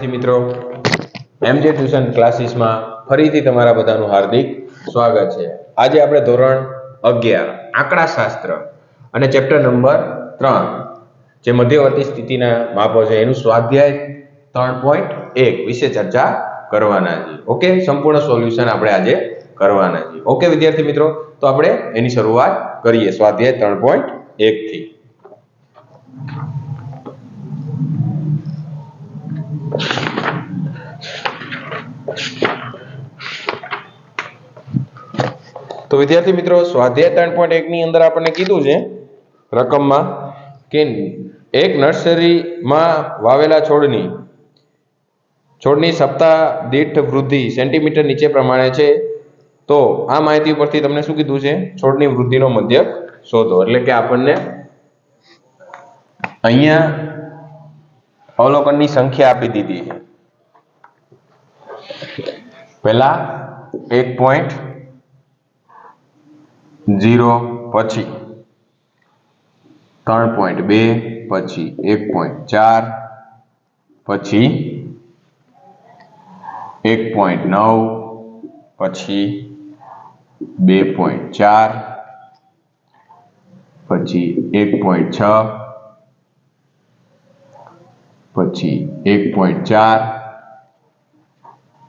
વિદ્યાર્થી મિત્રો, એમજે ટ્યુશન ક્લાસીસમાં ફરીથી તમારા બધાનું હાર્દિક સ્વાગત છે। આજે આપણે ધોરણ 11 આંકડાશાસ્ત્ર અને ચેપ્ટર નંબર 3 જે મધ્યવર્તી સ્થિતિના માપો છે એનું સ્વાધ્યાય 3.1 વિશે ચર્ચા કરવાના છે। ઓકે, સંપૂર્ણ સોલ્યુશન આપણે આજે કરવાના છે। ઓકે વિદ્યાર્થી મિત્રો, તો આપણે એની શરૂઆત કરીએ સ્વાધ્યાય 3.1 થી। તો વિદ્યાર્થી મિત્રો, સ્વાધ્યાય 3.1 ની અંદર આપણને કીધું છે રકમમાં કે એક નર્સરીમાં વાવેલા છોડની સપ્તાહ દીઠ વૃદ્ધિ સેન્ટીમીટર નીચે પ્રમાણે છે। તો આ માહિતી પરથી તમને શું કીધું છે? છોડની વૃદ્ધિનો મધ્યક શોધો। એટલે કે આપણને અહીંયા અવલોકનની સંખ્યા આપી દીધી છે। પહેલા 1.0 પછી 3.2 પછી 1.4 પછી 1.9 પછી 2.4 પછી 1.6 પછી 1.4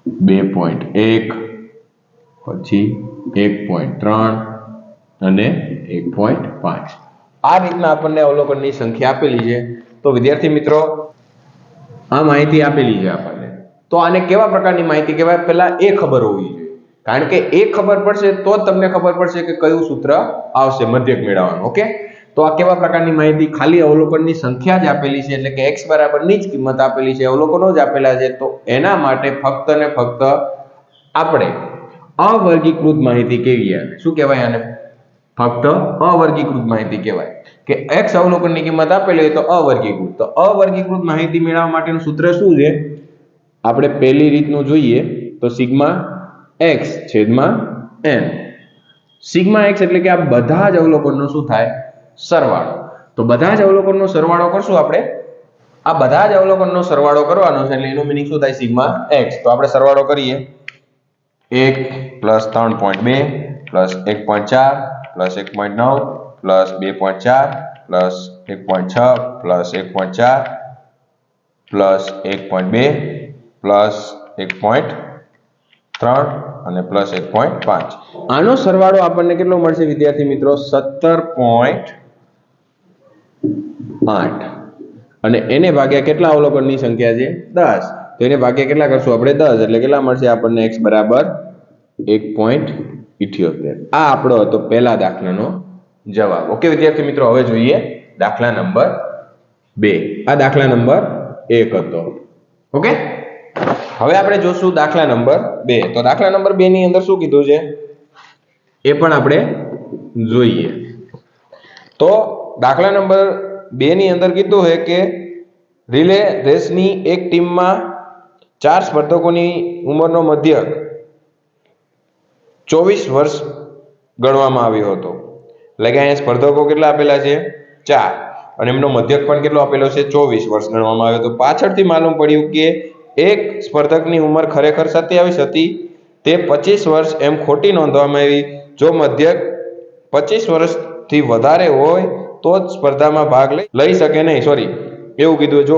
2.1 પછી 1.3 અને 1.5 આ રીતના આપણને અવલોકનની સંખ્યા આપેલી છે। તો વિદ્યાર્થી મિત્રો, આ માહિતી આપેલી છે આપણને, તો આને કેવા પ્રકારની માહિતી કહેવાય? પહેલા એ ખબર હોવી જોઈએ, કારણ કે એ ખબર પડશે તો જ તમને ખબર પડશે કે કયું સૂત્ર આવશે મધ્યક મેળવવાનું। ઓકે, તો આ કેવા પ્રકારની માહિતી? ખાલી અવલોકનની સંખ્યા જ આપેલી છે, એટલે કે x બરાબરની જ કિંમત આપેલી છે, અવલોકનો જ આપેલા છે, તો એના માટે ફક્ત ને ફક્ત આપણે અવર્ગીકૃત માહિતી કહેવાય। શું કહેવાય આને? ફક્ત અવર્ગીકૃત માહિતી કહેવાય કે x અવલોકનની કિંમત આપેલી હોય તો અવર્ગીકૃત। તો અવર્ગીકૃત માહિતી મેળવવા માટેનું સૂત્ર શું છે? આપણે પહેલી રીતનું જોઈએ તો સિગ્મા x છેદમાં n। સિગ્મા x એટલે કે આ બધા જ અવલોકનનો શું થાય? સરવાળો। તો બધા જ અવલોકનનો સરવાળો કરશું આપણે, આ બધા જ અવલોકનનો સરવાળો કરવાનો છે, એટલે એનું મીનિંગ શું થાય? Sigma x। તો આપણે સરવાળો કરીએ 1 + 3.2 + 1.4 + 1.9 + 2.4 + 1.6 + 1.4 + 1.2 + 1.3 અને +1.5 આનો સરવાળો આપણને કેટલો મળશે વિદ્યાર્થી મિત્રો? 17.8 અને એને ભાગ્યા કેટલા અવલોકનની સંખ્યા છે? 10। તો એને ભાગ્યા કેટલા કરશું આપણે? 10, એટલે કેટલા મળશે આપણને? x બરાબર 1.78। આ આપણો હતો પહેલા દાખલાનો જવાબ। ઓકે વિદ્યાર્થી મિત્રો, હવે જોઈએ દાખલા નંબર 2। આ દાખલા નંબર 1 હતો। ઓકે, હવે આપણે જોશું દાખલા નંબર 2। તો દાખલા નંબર 2 ની અંદર શું કીધું છે એ પણ આપણે જોઈએ। તો દાખલા નંબર 2 ની અંદર કીધું છે કે રિલે રેસની એક ટીમમાં 4 સ્પર્ધકોની ઉંમરનો મધ્યક 24 વર્ષ ગણવામાં આવ્યો હતો। એટલે કે અહીંયા સ્પર્ધકો કેટલા આપેલા છે? 4, અને એમનો મધ્યક પણ કેટલો આપેલો છે? 24 વર્ષ ગણવામાં આવ્યો હતો। પાછળથી માલુમ પડ્યું કે એક સ્પર્ધકની ઉંમર ખરેખર 27 હતી, તે 25 વર્ષ એમ ખોટી નોંધવામાં આવી। જો મધ્યક 25 વર્ષથી વધારે હોય તો જ સ્પર્ધામાં ભાગ લઈ શકે નહીં। એવું કીધું, જો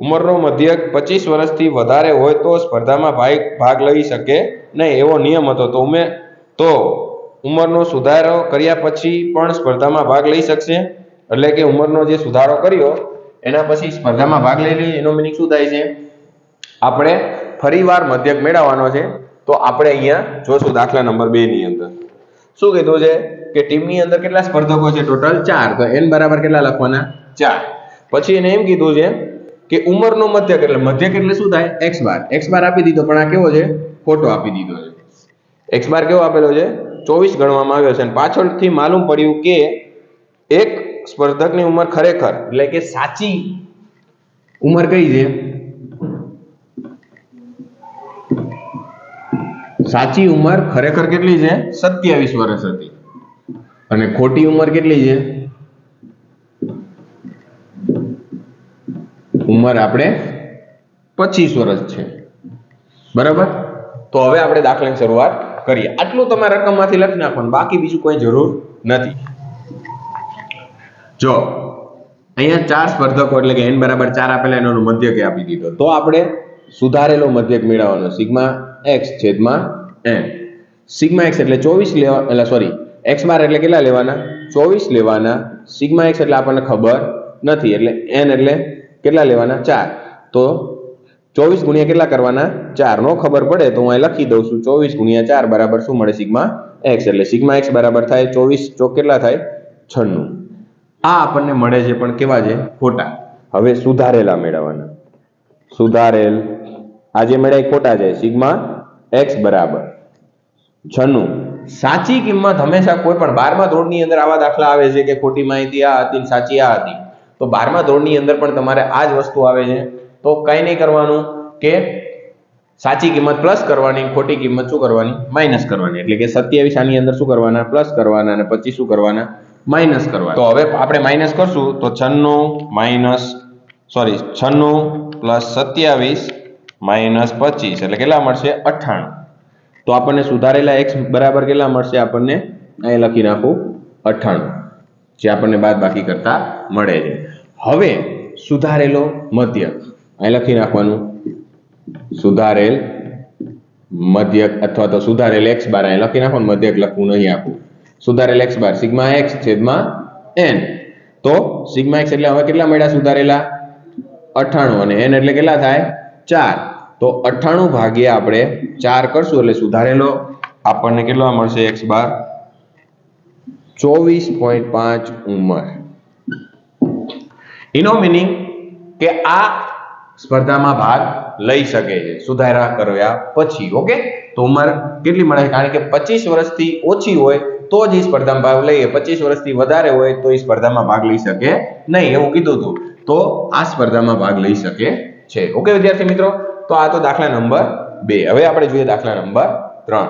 ઉંમરનો મધ્યક 25 વર્ષથી વધારે હોય તો સ્પર્ધામાં ભાગ લઈ શકે નહીં, એવો નિયમ હતો। તો ઉંમરનો સુધારો કર્યા પછી પણ સ્પર્ધામાં ભાગ લઈ શકશે। એટલે કે ઉંમરનો જે સુધારો કર્યો એના પછી સ્પર્ધામાં ભાગ લઈ લે, એનો મીનિંગ શું થાય છે? આપણે ફરીવાર મધ્યક મેળવવાનો છે। તો આપણે અહીંયા જોશું દાખલા નંબર 2 ની અંદર શું કીધું છે કે ટીમની અંદર કેટલા સ્પર્ધકો છે? ટોટલ 4। તો n બરાબર કેટલા લખવાના? 4। પછી એને એમ કીધું છે કે ઉંમરનો મધ્યક એટલે શું થાય? x બાર આપી દીધો, પણ આ કેવો છે? ખોટો આપી દીધો છે। x બાર કેવો આપેલો છે? 24 ગણવામાં આવ્યો છે, અને પાછળથી માલુમ પડ્યું કે એક સ્પર્ધકની ઉંમર ખરેખર એટલે કે સાચી ઉંમર કઈ છે? સાચી ઉંમર ખરેખર કેટલી છે? 27 વર્ષ હતી, અને ખોટી ઉંમર કેટલી છે? ઉંમર આપણે 25 વર્ષ છે, બરાબર. તો હવે આપણે દાખલાની શરૂઆત કરીએ. આટલું તમારે રકમમાંથી લખી નાખવાનું, બાકી બીજું કોઈ જરૂર નથી. જો અહીંયા 4 સ્પર્ધકો એટલે કે n બરાબર 4 આપેલા, એનો મધ્યક આપી દીધો, તો આપણે સુધારેલો મધ્યક મેળવવાનો સિગ્મા x છેદમાં n. સિગ્મા x એટલે 24 લેવા, એટલે સોરી x બાર એટલે કેટલા લેવાના? 24 લેવાના. સિગ્મા x એટલે આપણને ખબર નથી, એટલે n એટલે કેટલા લેવાના? 4. તો 24 ગુણ્યા કેટલા કરવાના? 4. નો ખબર પડે તો હું અહીં લખી દઉં છું 24 ગુણ્યા 4 બરાબર શું મળે? Sigma x. એટલે સિગ્મા x બરાબર થાય 24 ચોક કેટલા થાય? 96. આ આપણને મળે છે, પણ કેવા છે? ખોટા. હવે સુધારેલા મેળવવાના. સુધારેલ આ જે મળ્યા ખોટા છે. સિગ્મા x બરાબર 96. સાચી કિંમત હંમેશા કોઈ પણ 12મા ધોરણની અંદર આવા દાખલા આવે છે કે ખોટી માહિતી આ હતી, સાચી આ હતી. તો 12મા ધોરણની અંદર પણ તમારે આ જ વસ્તુ આવે છે. તો કઈ નહીં કરવાનું કે સાચી કિંમત પ્લસ કરવાની, ખોટી કિંમત શું કરવાની? માઇનસ કરવાની. એટલે કે 27 આની અંદર શું કરવાના? પ્લસ કરવાના, અને 25 શું કરવાના? માઇનસ કરવાના. તો હવે આપણે માઇનસ કરશું તો 96 પ્લસ 27 માઇનસ 25 એટલે કેટલા મળશે? 98. તો આપણને સુધારેલા x બરાબર કેટલા મળશે? આપણને અહીં લખી નાખું 98, જે આપણને બાદ બાકી કરતા મળે છે. હવે સુધારેલો મધ્યક અહીં લખી નાખવાનું. સુધારેલ મધ્યક અથવા તો સુધારેલ x બાર અહીં લખી નાખવાનું. મધ્યક લખવું નહીં આપું. સુધારેલ x બાર સિગ્મા x છેદમાં n. તો સિગ્મા x એટલે હવે કેટલા મળ્યા સુધારેલા? 98, અને n એટલે કેટલા થાય? 4. તો 98 ભાગ્યા આપણે 4 કરશું એટલે સુધારેલો આપણને કેટલા મળશે? x બાર 24.5 ઉંમર. એનો મિનિંગ કે આ સ્પર્ધામાં ભાગ લઈ શકે છે સુધારા કર્યા પછી. ઓકે, તો ઉંમર કેટલી મળે? કારણ કે 25 વર્ષથી ઓછી હોય તો જ એ સ્પર્ધામાં ભાગ લઈએ, 25 વર્ષથી વધારે હોય તો એ સ્પર્ધામાં ભાગ લઈ શકે નહીં, એવું કીધું હતું. તો આ સ્પર્ધામાં ભાગ લઈ શકે છે. ઓકે વિદ્યાર્થી મિત્રો, તો આ તો દાખલા નંબર 2. હવે આપણે જોઈએ દાખલા નંબર 3.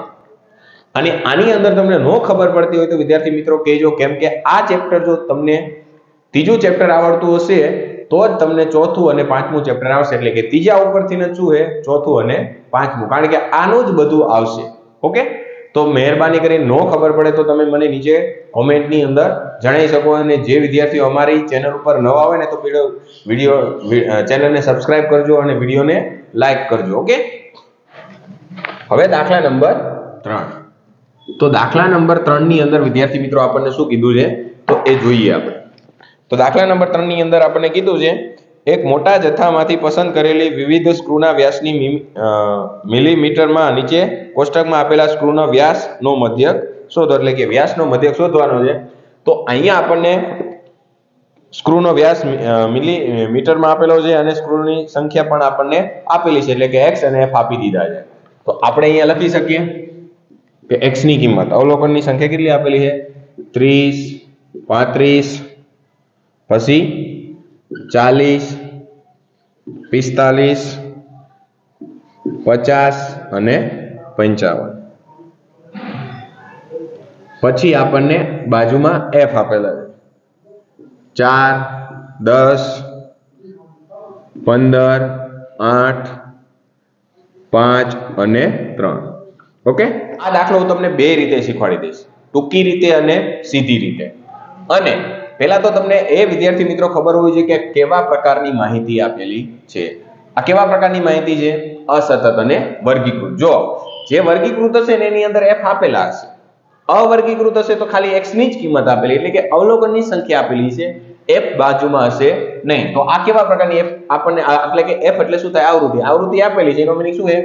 અને આની અંદર તમને નો ખબર પડતી હોય તો વિદ્યાર્થી મિત્રો કહેજો, કેમ કે આ ચેપ્ટર જો તમને ત્રીજું ચેપ્ટર આવડતું હશે તો જ તમને ચોથું અને પાંચમું ચેપ્ટર આવશે. એટલે કે ત્રીજા ઉપરથી શું છે? ચોથું અને પાંચમું, કારણ કે આનું જ બધું આવશે. ઓકે, તો મહેરબાની કરીને નો ખબર પડે તો તમે મને નીચે કોમેન્ટની અંદર જણાવી શકો. અને જે વિદ્યાર્થીઓ અમારી ચેનલ ઉપર નવા હોય ને તો વિડીયો ચેનલને સબસ્ક્રાઇબ કરજો અને વિડીયોને લાઈક કરજો. ઓકે, હવે દાખલા નંબર 3. તો દાખલા નંબર 3 ની અંદર વિદ્યાર્થી મિત્રો આપણને શું કીધું છે તો એ જોઈએ આપણે. તો દાખલા નંબર 3 ની અંદર આપણને કીધું છે એક મોટા જથ્થામાંથી પસંદ કરેલી વિવિધ સ્ક્રૂના વ્યાસની મિલીમીટરમાં નીચે કોષ્ટકમાં આપેલા સ્ક્રૂના વ્યાસનો મધ્યક શોધો. એટલે કે વ્યાસનો મધ્યક શોધવાનો છે. તો અહીંયા આપણને સ્ક્રૂનો વ્યાસ મિલીમીટરમાં આપેલો છે અને સ્ક્રૂની સંખ્યા પણ આપણને આપેલી છે, એટલે કે x અને f આપી દીધા છે. તો આપણે અહીંયા લખી શકીએ કે x ની કિંમત, અવલોકનની સંખ્યા કેટલી આપેલી છે? 30, 35, પછી 40, 45, 50 અને 55. પછી આપણને બાજુમાં f આપેલા છે 4, 10, 15, 8, 5 અને 3. ઓકે, આ દાખલો હું તમને બે રીતે શીખવાડી દઈશ, ટૂંકી રીતે અને સીધી રીતે. અને પહેલા તો તમને એ વિદ્યાર્થી મિત્રો ખબર હોવી જોઈએ કે કેવા પ્રકારની માહિતી આપેલી છે. આ કેવા પ્રકારની માહિતી છે? અસતત અને વર્ગીકૃત. જો જે વર્ગીકૃત હશે ને એની અંદર f આપેલા હશે, અવર્ગીકૃત હશે તો ખાલી x ની જ કિંમત આપેલી, એટલે કે અવલોકનની સંખ્યા આપેલી છે, f બાજુમાં હશે નહીં. તો આ કેવા પ્રકારની f આપણને, એટલે કે f એટલે શું થાય? આવૃત્તિ. આવૃત્તિ આપેલી છે એનો મીનિંગ શું છે?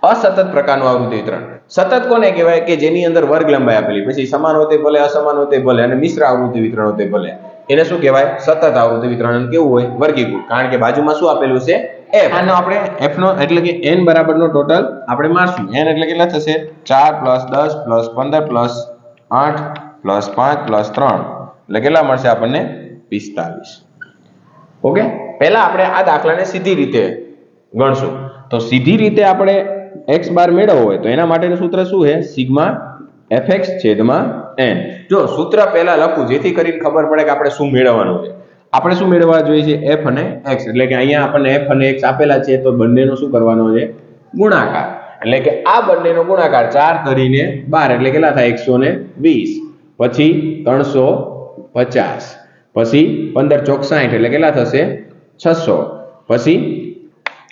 અસતત પ્રકારનું આવૃત્તિ વિતરણ. સતત કોને કહેવાય? કે જેની અંદર વર્ગ લંબાઈ આપેલી, પછી સમાન હોય તે ભલે, અસમાન હોય તે ભલે, અને મિશ્ર આવૃત્તિ વિતરણ હોય તે ભલે, એને શું કહેવાય? સતત આવૃત્તિ વિતરણ. કેવું હોય? વર્ગીકૃત. કારણ કે બાજુમાં શું આપેલું છે? f. આનો આપણે f નો એટલે કે n બરાબરનો ટોટલ આપણે મારશું. n એટલે કેટલા થશે? 4 + 10 + 15 + 8 + 5 + 3 એટલે કેટલા મળશે આપણને? 45. ઓકે, પહેલા આપણે આ દાખલાને સીધી રીતે ગણશું. તો સીધી રીતે આપણે x બાર મેળવવો હોય તો એના માટેનું સૂત્ર શું છે? સિગ્મા fx છેદમાં n. જો સૂત્ર પહેલા લખું જેથી કરીને ખબર પડે કે આપણે શું મેળવવાનું છે. આપણે શું મેળવવા જોઈએ છે? f અને x. એટલે કે અહીંયા આપણને f અને x આપેલા છે તો બંનેનો શું કરવાનો છે? ગુણાકાર. એટલે કે આ બંનેનો ગુણાકાર 4 કરીને 12 એટલે કેટલા થાય? 120. પછી 350, પછી 15 ચોક 60 એટલે કેટલા થશે? 600. પછી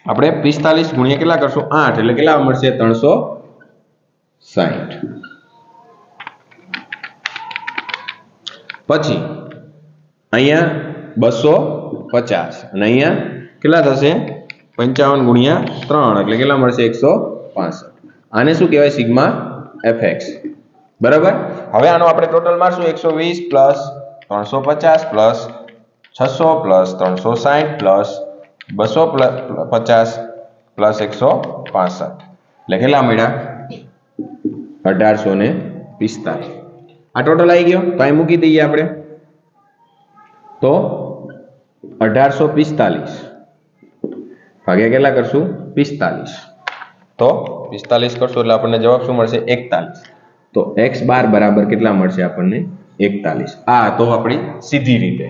આપણે 45 ગુણ્યા કેટલા કરશું? 8 એટલે કેટલા મળશે? 360. પછી અહીંયા 250 અને અહીંયા કેટલા થશે? 55 ગુણ્યા 3 એટલે કેટલા મળશે? 165. આને શું કહેવાય? Sigma fx. બરાબર. હવે આનો આપણે ટોટલ મારશું 120 plus 350 plus 600 plus 360 plus 250 plus 165 એટલે કેટલા મળ્યા? 1845. આ ટોટલ આવી ગયો. તો અહીં મૂકી દઈએ આપણે. તો 1845 ભાગ્યા કેટલા કરશું? 45. તો 45 કરશું એટલે આપણને જવાબ શું મળશે? 41. તો x બાર બરાબર કેટલા મળશે આપણને? 41. આ તો આપણી સીધી રીતે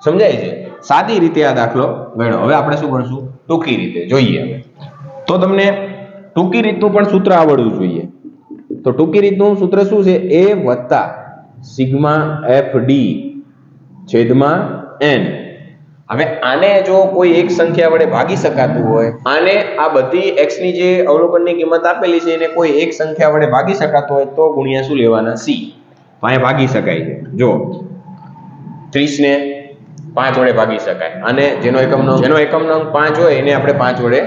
સમજાય છે. સાદી રીતે આ દાખલો ગણ્યો. હવે આપણે શું ગણશું? ટૂંકી રીતે. જોઈએ હવે. તો તમને ટૂંકી રીતનું પણ સૂત્ર આવડવું જોઈએ. તો ટૂંકી રીતનું સૂત્ર શું છે? a વત્તા સિગ્મા fd છેદમાં n. હવે આને જો કોઈ એક સંખ્યા વડે ભાગી શકાતું હોય, આને આ બધી x ની જે અવલોકનની કિંમત આપેલી છે એને કોઈ એક સંખ્યા વડે ભાગી શકાતું હોય તો ગુણ્યા શું લેવાના? c. તો અહીંયા ભાગી શકાય છે. જો 30 ને 5 વડે ભાગી શકાય. અને જેનો એકમ નંગ 5 હોય એને આપણે 5 વડે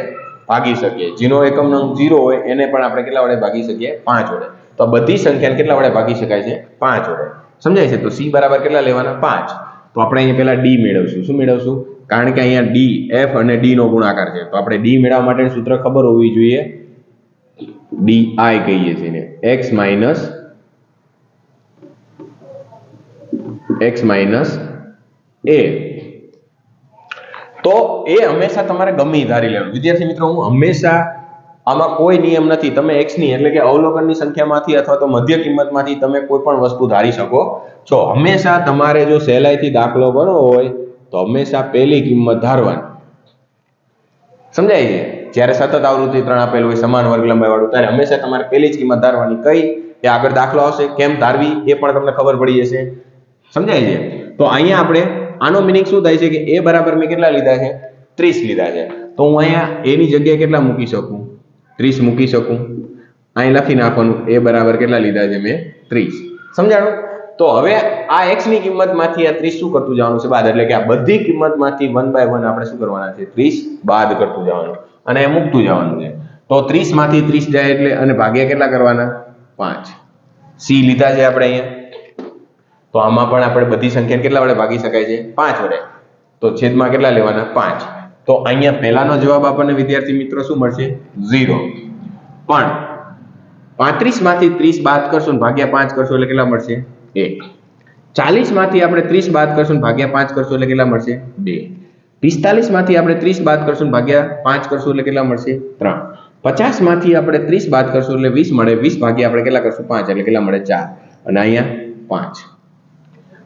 ભાગી શકીએ. જેનો એકમ નંગ 0 હોય એને પણ આપણે કેટલા વડે ભાગી શકીએ? 5 વડે. તો બધી સંખ્યાને કેટલા વડે ભાગી શકાય છે? 5 વડે. સમજાય છે? તો c બરાબર કેટલા લેવાના? 5. તો આપણે અહીંયા પહેલા d મેળવશું. શું મેળવશું? કારણ કે અહીંયા d f અને d નો ગુણાકાર છે. તો આપણે d મેળવવા માટેનું સૂત્ર ખબર હોવી જોઈએ. di કહીએ છીએ ને x માઇનસ a. તો એ હંમેશા તમારે ગમે ધારી લેવાનું. વિદ્યાર્થી મિત્રો, હું હંમેશા આમાં કોઈ નિયમ નથી. તમે x ની એટલે કે અવલોકનની સંખ્યામાંથી અથવા તો મધ્ય કિંમતમાંથી તમે કોઈ પણ વસ્તુ ધારી શકો છો. હંમેશા તમારે જો સહેલાઈથી દાખલો ગણવો હોય તો હંમેશા પહેલી કિંમત ધારવાની. સમજાય છે? જ્યારે સતત આવૃત્તિ 3 આપેલું હોય સમાન વર્ગ લંબાઈ વાળું ત્યારે હંમેશા તમારે પહેલી જ કિંમત ધારવાની. કઈ? એ આગળ દાખલો આવશે કેમ ધારવી એ પણ તમને ખબર પડી જશે. સમજાય છે? તો અહીંયા આપણે આનો મીનિંગ શું થાય છે કે a બરાબર મેં કેટલા લીધા છે? 30 લીધા છે. તો હું અહીંયા a ની જગ્યાએ કેટલા મૂકી શકું? 30 મૂકી શકું. અહીં લખી નાખવાનું a બરાબર કેટલા લીધા છે મેં? 30. સમજાણું? તો હવે આ x ની કિંમતમાંથી આ 30 શું કરતું જવાનું છે? બાદ. એટલે કે આ બધી કિંમતમાંથી 1 બાય 1 આપણે શું કરવાના છે? 30 બાદ કરતું જવાનું અને એ મૂકતું જવાનું છે. તો 30 માંથી 30 જાય એટલે અને ભાગ્યા કેટલા કરવાના? 5. c લીધા છે આપણે અહીંયા. તો આમાં પણ આપણે બધી સંખ્યાને કેટલા વડે ભાગી શકાય છે? 5 વડે. તો છેદમાં કેટલા લેવાના? 5. તો અહીંયા પહેલાનો જવાબ આપણને વિદ્યાર્થી મિત્રો શું મળશે? 0. પણ 35 માંથી 30 બાદ કરશું ભાગ્યા 5 કરશું એટલે કેટલા મળશે? 1. 40 માંથી આપણે 30 બાદ કરશું ભાગ્યા 5 કરશું એટલે કેટલા મળશે? 2. 45 માંથી આપણે 30 બાદ કરશું ભાગ્યા 5 કરશું એટલે કેટલા મળશે? 3. 50 માંથી આપણે 30 બાદ કરશું એટલે 20 મળે. 20 ભાગ્યા આપણે કેટલા કરશું? 5 એટલે કેટલા મળે? 4. અને અહીંયા 5.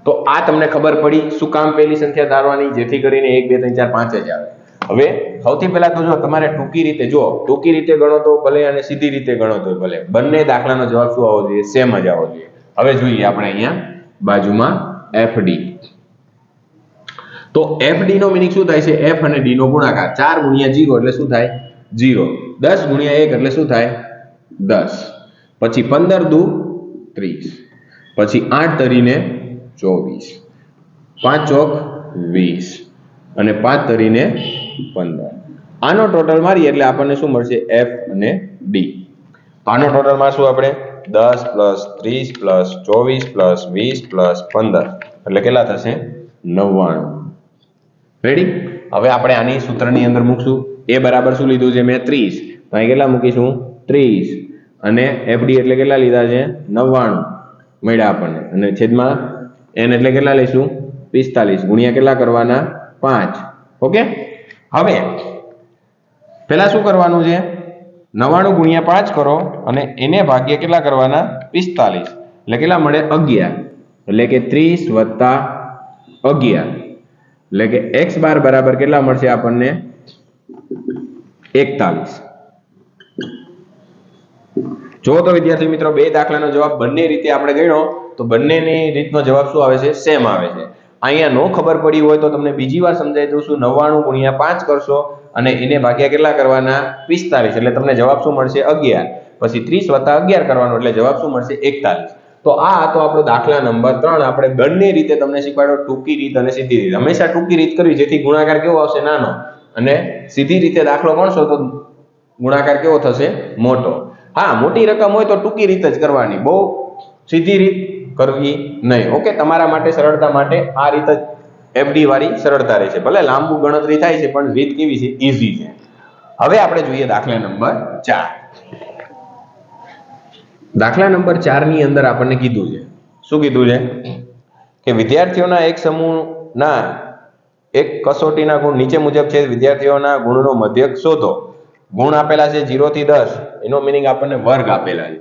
તો આ તમને ખબર પડી શું કામ પહેલી સંખ્યા ધારવાની? જેથી કરીને 1 2 3 4 5 જ આવે. હવે સૌથી પહેલા તો જો તમારે ટૂંકી રીતે ટૂંકી રીતે ગણો તો ભલે અને સીધી રીતે ગણો તો ભલે, બંને દાખલાનો જવાબ શું આવવો જોઈએ? સેમ જ આવવો જોઈએ. હવે જોઈએ આપણે અહીંયા બાજુમાં fd. તો fd નો મીનિંગ શું થાય છે? f અને d નો ગુણાકાર. 4 ગુણ્યા 0 એટલે શું થાય? 0. 10 ગુણ્યા 1 એટલે શું થાય? 10. પછી 15 દુ 30. પછી 8 તરીને 24. 5 ચોક 20 અને 5 તરીને 15. આનો ટોટલ મારીએ એટલે આપણને શું મળશે? f અને d. તો આનો ટોટલ મારશું આપણે 10 પ્લસ 30 પ્લસ 24 પ્લસ 20 પ્લસ 15 એટલે કેટલા થશે? 99. રેડી? હવે આપણે આની સૂત્રની અંદર મૂકશું. a બરાબર શું લીધું છે મેં? 30. તો અહીં કેટલા મૂકીશું? 30. અને fd એટલે કેટલા લીધા છે? 99 મળ્યા આપણને. અને છેદમાં n એટલે કેટલા લઈશું? 45 ગુણ્યા કેટલા કરવાના? 5. ઓકે. હવે પહેલા શું કરવાનું છે? 99 ગુણ્યા 5 કરો અને એને ભાગ્યા કેટલા કરવાના? 45 એટલે કેટલા મળે? 11. એટલે કે 30 વત્તા 11 એટલે કે x બાર બરાબર કેટલા મળશે આપણને 41. જો તો વિદ્યાર્થી મિત્રો બે દાખલાનો જવાબ બંને રીતે આપણે ગણ્યો તો બંનેની રીતનો જવાબ શું આવે છે? સેમ આવે છે. અહીંયા નો ખબર પડી હોય તો તમને બીજી વાર સમજાવી દઉં છું. 99 ગુણ્યા 5 કરશો અને એને ભાગ્યા કેટલા કરવાના? 45. એટલે તમને જવાબ શું મળશે? 11. પછી 30 વત્તા 11 કરવાનો એટલે જવાબ શું મળશે? 41. તો આ હતો આપણો દાખલા નંબર 3. આપણે બંને રીતે તમને શીખવાડ્યો, ટૂંકી રીત અને સીધી રીત. હંમેશા ટૂંકી રીત કરવી જેથી ગુણાકાર કેવો આવશે? નાનો. અને સીધી રીતે દાખલો ગણશો તો ગુણાકાર કેવો થશે? મોટો. હા, મોટી રકમ હોય તો ટૂંકી રીત જ કરવાની, બહુ સીધી રીત કરવી નહીં. ઓકે, તમારા માટે સરળતા માટે આ રીત જ FD વાળી સરળતા રહેશે. ભલે લાંબુ ગણતરી થાય છે પણ રીત કેવી છે? ઈઝી છે. હવે આપણે જોઈએ દાખલા નંબર 4. દાખલા નંબર 4 ની અંદર આપણને કીધું છે, શું કીધું છે? કે વિદ્યાર્થીઓના એક સમૂહના એક કસોટીના ગુણ નીચે મુજબ છે. વિદ્યાર્થીઓના ગુણનો મધ્યક શોધો. ગુણ આપેલા છે 0 થી 10. એનો મીનિંગ આપણને વર્ગ આપેલા છે.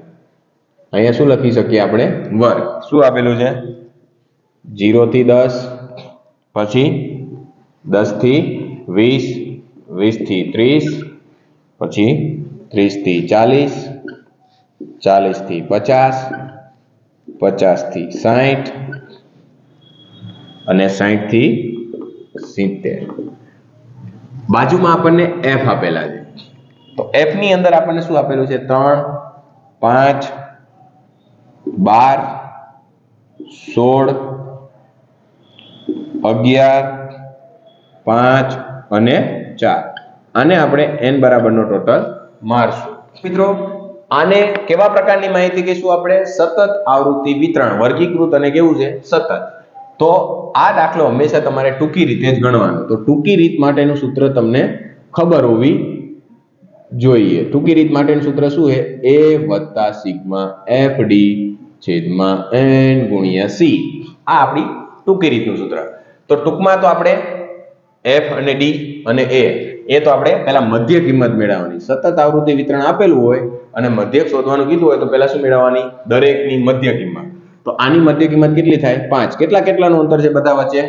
અહીંયા શું લખી શકીએ આપણે? વર્ગ. શું આપેલું છે? 0 થી 10, પછી 10 થી 20, 20 થી 30, પછી 30 થી 40, 40 થી 50, 50 થી 60 અને 60 થી 70. બાજુમાં આપણને f આપેલા છે. તો f ની અંદર આપણને શું આપેલું છે? 3, 5, 12, 16, 11, 5 અને 4. આને આપણે n બરાબરનો ટોટલ મારશું. મિત્રો, આને કેવા પ્રકારની માહિતી કહીશું આપણે? સતત આવૃત્તિ વિતરણ, વર્ગીકૃત અને કેવું છે? સતત. તો આ દાખલો હંમેશા તમારે ટૂંકી રીતે જ ગણવાનો. તો ટૂંકી રીત માટેનું સૂત્ર તમને ખબર હોવી જોઈએ. ટૂંકી રીત માટેનું સૂત્ર શું છે? a વત્તા સિગ્મા fd છેદમાં n ગુણ્યા c. આ આપણી ટૂંકી રીતનું સૂત્ર. તો ટૂંકમાં તો આપણે f અને d અને a એ તો આપણે પહેલા મધ્ય કિંમત મેળવવાની. સતત આવૃત્તિ વિતરણ આપેલું હોય અને મધ્યક શોધવાનું કીધું હોય તો પહેલા શું મેળવવાની? દરેકની મધ્ય કિંમત. તો આની મધ્ય કિંમત કેટલી થાય? 5. કેટલાનું અંતર છે બધા વચ્ચે?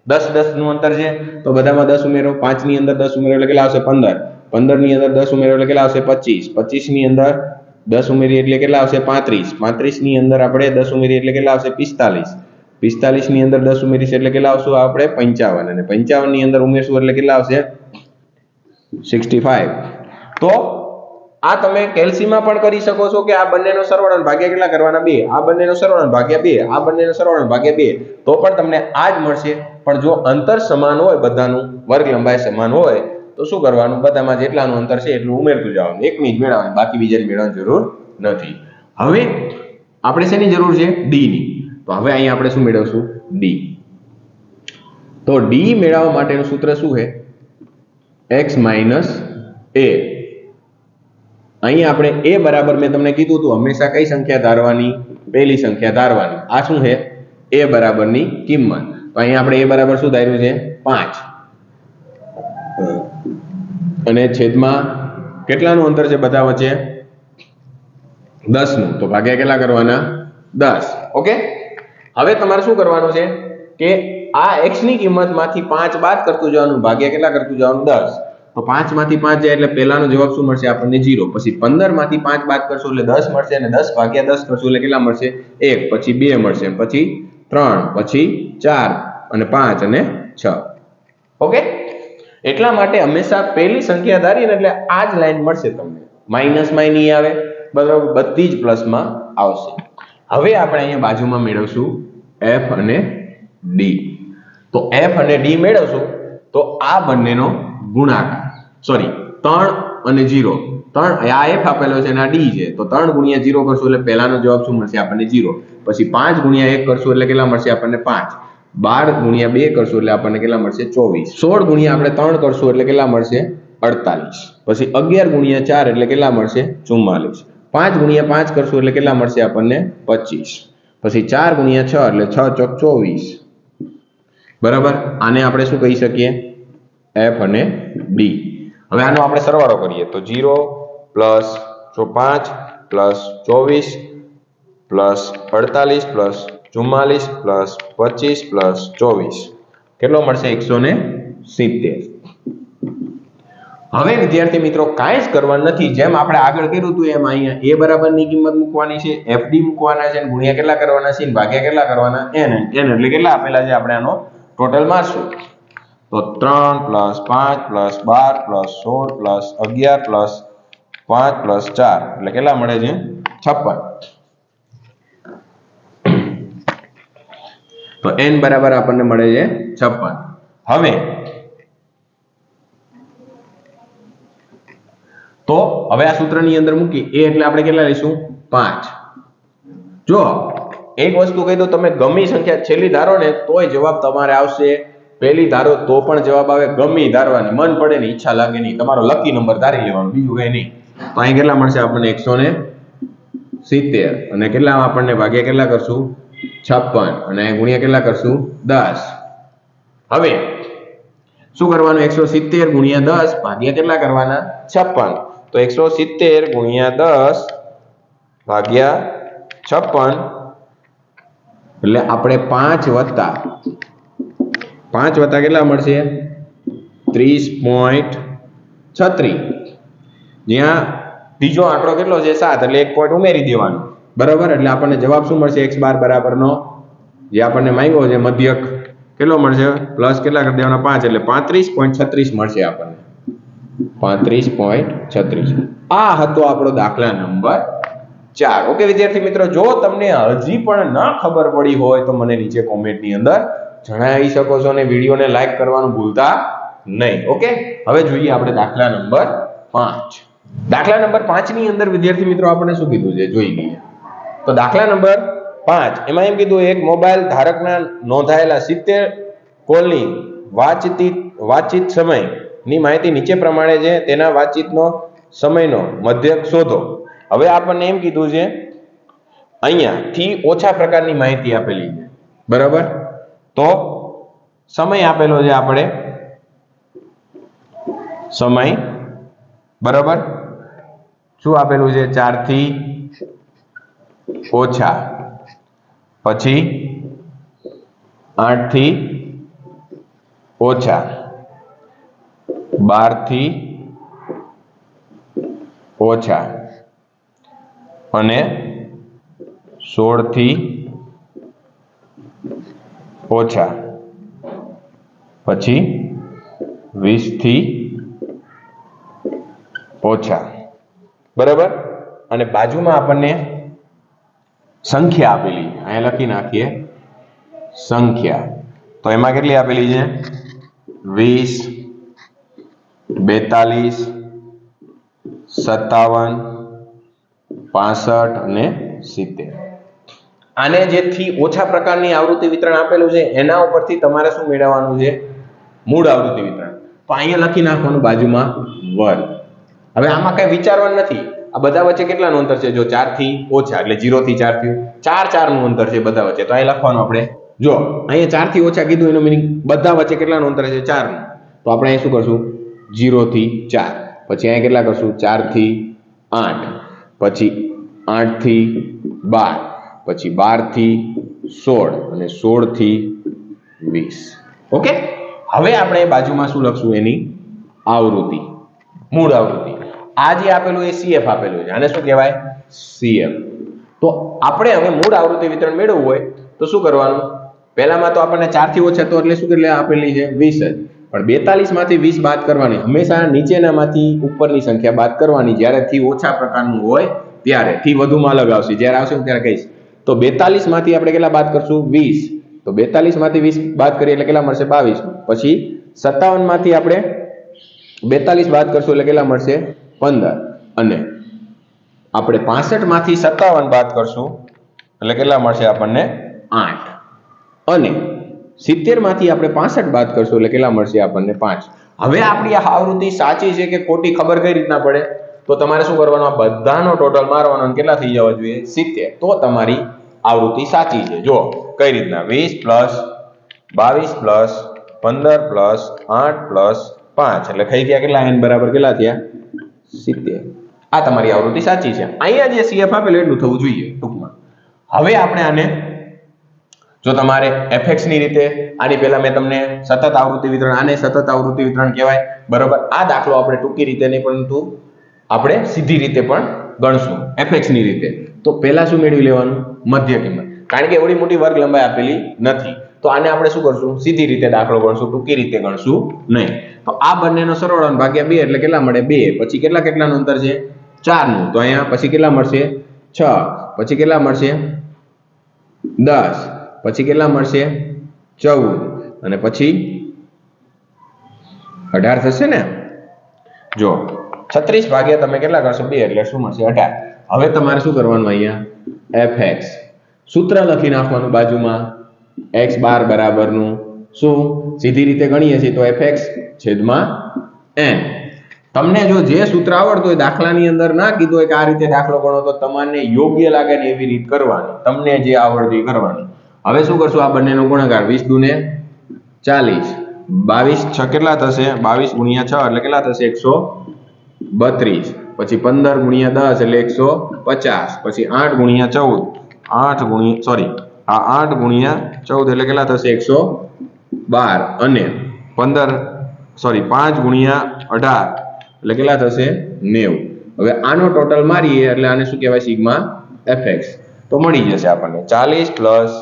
10 નું અંતર છે. તો બધામાં 10 ઉમેરો. 5 ની અંદર 10 ઉમેરો એટલે કેટલા આવશે? 15. 15 ની અંદર 10 ઉમેરો એટલે કેટલા આવશે? 25. 25 ની અંદર 10 ઉમેરી એટલે કેટલા આવશે? 35. 35 ની અંદર આપણે 10 ઉમેરી એટલે કેટલા આવશે? 45. 45 ની અંદર 10 ઉમેરીશ એટલે કેટલા આવશે? આપણે 55. અને 55 ની અંદર ઉમેરશું એટલે કેટલા આવશે? 65. તો આ તમે કેલ્સીમાં પણ કરી શકો છો કે આ બંનેનો સરવાળો અને ભાગ્યા કેટલા કરવાના? 2. આ બંનેનો સરવાળો અને ભાગ્યા 2. આ બંનેનો સરવાળો અને ભાગ્યા 2. તો પણ તમને આ જ મળશે. પણ જો અંતર સમાન હોય, બધાનું વર્ગ લંબાઈ સમાન હોય તો શું કરવાનું? બધામાં જેટલાનું અંતર છે એટલું ઉમેરતું જવાનું. એકની જ મેળવવાની, બાકી બીજાની મેળવવાની જરૂર નથી. હવે આપણે શેની જરૂર છે? d ની. તો હવે અહીંયા આપણે શું મેળવશું? d. તો d મેળવવા માટેનું સૂત્ર શું છે? x minus a. અહીંયા આપણે a બરાબર મેં તમને કીધું હતું હંમેશા કઈ સંખ્યા ધારવાની? પહેલી સંખ્યા ધારવાની. આ શું છે? a બરાબરની કિંમત. તો અહીંયા આપણે a બરાબર શું ધાર્યું છે? 5. અને છેદમાં કેટલાનું અંતર છે બધા વચ્ચે? 10 નું. તો ભાગ્યા કેટલા કરવાના? 10. ઓકે, હવે તમારે શું કરવાનું છે કે આ x ની કિંમતમાંથી 5 બાદ કરતું જવાનું, ભાગ્યા કેટલા કરતું જવાનું? 10. તો 5 માંથી 5 જાય એટલે પહેલાનો જવાબ શું મળશે આપણને? 0. પછી 15 માંથી 5 બાદ કરશો એટલે 10 મળશે અને 10 ભાગ્યા 10 કરશો એટલે કેટલા મળશે? 1. પછી 2 મળશે, પછી 3, પછી 4 અને 5 અને 6. ઓકે, એટલા માટે હંમેશા પહેલી સંખ્યા ધારીને એટલે આ જ લાઈન મળશે તમને. માઇનસમાં નહીં આવે, બરાબર, બધી જ પ્લસમાં આવશે. હવે આપણે અહીંયા બાજુમાં મેળવશું f અને d. તો f અને d મેળવશું તો આ બંનેનો ગુણાકાર, સોરી 3 અને 0. 3 આ f આપેલો છે અને આ d છે. તો 3 ગુણ્યા 0 કરશું એટલે પહેલાનો જવાબ શું મળશે આપણને? 0. પછી 5 ગુણ્યા 1 કરશું એટલે કેટલા મળશે આપણને? 5. 12 ગુણ્યા 2 કરશું એટલે આપણને કેટલા મળશે? 24. 16 ગુણ્યા આપણે 3 કરશું એટલે કેટલા મળશે? 48. પછી 11 ગુણ્યા 4 એટલે કેટલા મળશે? 44. 5 ગુણ્યા 5 કરશું એટલે કેટલા મળશે આપણને? 25. પછી 4 ગુણ્યા 6 એટલે 6 ચોક 24. બરાબર, આને આપણે શું કહી શકીએ? f અને d. હવે આનો આપણે સરવાળો કરીએ તો 0 plus 5 plus 24 plus 48 plus 44 plus 25 plus 24 કેટલો મળશે 170. હવે વિદ્યાર્થી મિત્રો કાંઈ જ કરવાનું નથી, જેમ આપણે આગળ કર્યું હતું એમ અહીંયા a બરાબરની કિંમત મૂકવાની છે, fd મૂકવાના છે, ગુણ્યા કેટલા કરવાના છે, ભાગ્યા કેટલા કરવાના n એટલે કેટલા આપેલા છે આપણે આનો ટોટલ મારશું. તો 3 + 5 + 12 + 16 + 11 + 5 + 4 એટલે કેટલા મળે છે 56. તો n બરાબર આપણને મળે છે 56. હવે આ સૂત્રની અંદર મૂકી a એટલે આપણે કેટલા લઈશું 5. જો એક વસ્તુ કહી દો, તમે ગમી સંખ્યા છેલ્લી ધારો ને તોય જવાબ તમારે આવશે, પહેલી ધારો તો પણ જવાબ આવે, ગમી ધારવાની, મન પડે ને ઈચ્છા લાગે નહીં, તમારો લકી નંબર ધારી લેવાનો, બીજું કઈ નહીં. તો અહીં કેટલા મળશે આપણને 170 અને કેટલા આપણને ભાગ્યા કેટલા કરશું 56 અને ગુણ્યા કેટલા કરશું 10. હવે શું કરવાનું 170 ગુણ્યા 10 ભાગ્યા કેટલા કરવાના 56. તો 170 ગુણ્યા 10 ભાગ્યા 56 એટલે આપણે 5 વત્તા કેટલા મળશે 30.36. જ્યાં બીજો આંકડો કેટલો છે 7 એટલે 1 પોઈન્ટ ઉમેરી દેવાનો, બરાબર. એટલે આપણને જવાબ શું મળશે x બાર બરાબરનો જે આપણને માંગ્યો છે મધ્યક કેટલો મળશે પ્લસ કેટલા કરી દેવાના 5 એટલે 35.36 મળશે આપણને 35.36. આ હતો આપણો દાખલા નંબર 4. ઓકે વિદ્યાર્થી મિત્રો, જો તમને હજી પણ ન ખબર પડી હોય તો મને નીચે કોમેન્ટની અંદર જણાવી શકો છો અને વિડીયોને લાઈક કરવાનું ભૂલતા નહીં. ઓકે, હવે જોઈએ આપણે દાખલા નંબર 5. દાખલા નંબર 5 ની અંદર વિદ્યાર્થી મિત્રો આપણે શું કીધું છે જોઈ લઈએ. તો દાખલા નંબર 5 એમાં એમ કીધું એક મોબાઈલ ધારકના નોંધાયેલા 70 કોલની વાતચીત સમયની માહિતી નીચે પ્રમાણે છે, તેના વાતચીતનો સમયનો મધ્યક શોધો. હવે આપણને એમ કીધું છે અહીંયા થી ઓછા પ્રકારની માહિતી આપેલી છે, બરાબર. તો સમય આપેલો છે આપણે સમય, બરાબર. શું આપેલું છે 4 થી ઓછા, પછી 8 થી ઓછા, 12 થી ઓછા અને 16 થી ઓછા, પછી 20 થી ઓછા, બરાબર. અને બાજુમાં આપણને સંખ્યા આપેલી, અહીંયા લખી નાખીએ સંખ્યા. તો એમાં કેટલી આપેલી છે 20, 42, 57, 65 અને 70. આને જે થી ઓછા પ્રકારની આવૃત્તિ વિતરણ આપેલું છે એના ઉપરથી તમારે શું મેળવવાનું છે મૂળ આવૃત્તિ વિતરણ. તો અહીંયા લખી નાખવાનું બાજુમાં વર્ગ. હવે આમાં કઈ વિચારવાનું નથી, આ બધા વચ્ચે કેટલાનું અંતર છે, જો 4 થી ઓછા એટલે 0 થી 4 થયું, 4 નું અંતર છે બધા વચ્ચે. તો અહીં લખવાનું આપણે, જો અહીંયા 4 થી ઓછા કીધું એનો મીનિંગ બધા વચ્ચે કેટલાનું અંતર છે 4 નું. તો આપણે અહીં શું કરશું 0 થી 4, પછી અહીંયા કેટલા કરશું 4 થી 8, પછી 8 થી 12, પછી 12 થી 16 અને 16 થી 20. ઓકે, હવે આપણે બાજુમાં શું લખશું એની આવૃત્તિ, મૂળ આવૃત્તિ. આ જે આપેલું એ CF આપેલું છે, આને શું કહેવાય CF. તો આપણે હવે મૂળ આવૃત્તિ વિતરણ મેળવવું હોય તો શું કરવાનું, પહેલામાં તો આપણને 4 થી ઓછા તો એટલે શું કેટલે આપેલી છે 20 જ, પણ 42 માંથી 20 બાદ કરવાની, હંમેશા નીચેનામાંથી ઉપરની સંખ્યા બાદ કરવાની જ્યારે થી ઓછા પ્રકારનું હોય ત્યારે. થી વધુમાં અલગ આવશે, જ્યારે આવશે ત્યારે કહીશ. તો 42 માંથી આપણે કેટલા બાદ કરશું 20, તો 42 માંથી 20 બાદ કરીએ એટલે કેટલા મળશે 22. પછી 57 માંથી આપણે 42 બાદ કરશું એટલે કેટલા મળશે 15, અને આપણે 65 માંથી 57 બાદ કરશું એટલે કેટલા મળશે આપણને 8, અને 70 માંથી આપણે 65 બાદ કરશું એટલે કેટલા મળશે આપણને 5. હવે આપણી આ આવૃત્તિ સાચી છે કે ખોટી ખબર કઈ રીતના પડે, તો તમારે શું કરવાનું, આ બધાનો ટોટલ મારવાનો અને કેટલા થઈ જવા જોઈએ 70, તો તમારી આવૃત્તિ સાચી છે. જો કઈ રીતના 20 + 22 + 15 + 8 + 5 એટલે થઈ ગયા કેટલા n બરાબર કેટલા થયા 70. આ તમારી આવૃત્તિ સાચી છે. અહીંયા જે CF આપેલું એટલું થવું જોઈએ ટૂંકમાં. હવે આપણે આને જો તમારે fx ની રીતે, આની પહેલા મેં તમને સતત આવૃત્તિ વિતરણ, આને સતત આવૃત્તિ વિતરણ કહેવાય, બરોબર. આ દાખલો આપણે ટૂંકી રીતે નહીં પરંતુ આપણે સીધી રીતે પણ ગણશું fx ની રીતે. તો પહેલા શું મેળવી લેવાનું? મધ્ય કિંમત. કારણ કે એવડી મોટી વર્ગ લંબાઈ આપેલી નથી, તો આને આપણે શું કરશું? સીધી રીતે દાખલો ગણશું, ટૂંકી રીતે ગણશું નહીં. તો આ બંનેનો સરવાળો ભાગ્યા 2 એટલે કેટલા મળે? 2. પછી કેટલાનું અંતર છે? 4 નું. તો અહીંયા પછી કેટલા મળશે? 6. પછી કેટલા મળશે? 10. પછી કેટલા મળશે? 14. અને પછી 18 થશે ને? જો 36 ભાગ્યા તમે કેટલા કરશો? 2 એટલે શું મળશે? 18. હવે તમારે શું કરવાનું? અહીંયા fx સૂત્ર લખી નાખવાનું બાજુમાં. x બાર બરાબરનું શું? સીધી રીતે ગણીએ છીએ તો fx છેદમાં n. તમને જો જે સૂત્ર આવડતું હોય, દાખલાની અંદર ના કીધું હોય કે આ રીતે દાખલો ગણો, તો તમને યોગ્ય લાગે ને એવી રીત કરવાની, તમને જે આવડતું એ કરવાનું. હવે શું કરશું? આ બંનેનો ગુણાકાર 20 દુને 40. 22 6 કેટલા થશે? 22 ગુણ્યા 6 એટલે કેટલા થશે? 132. પછી 15 ગુણ્યા 10 એટલે 150. પછી 8 ગુણ્યા 14 8 ગુણ્યા 14 એટલે કેટલા થશે? 112. અને 5 ગુણ્યા 18 એટલે કેટલા થશે? 90. હવે આનો ટોટલ મારીએ એટલે આને શું કહેવાય? Sigma fx. તો મળી જશે આપણને 40 પ્લસ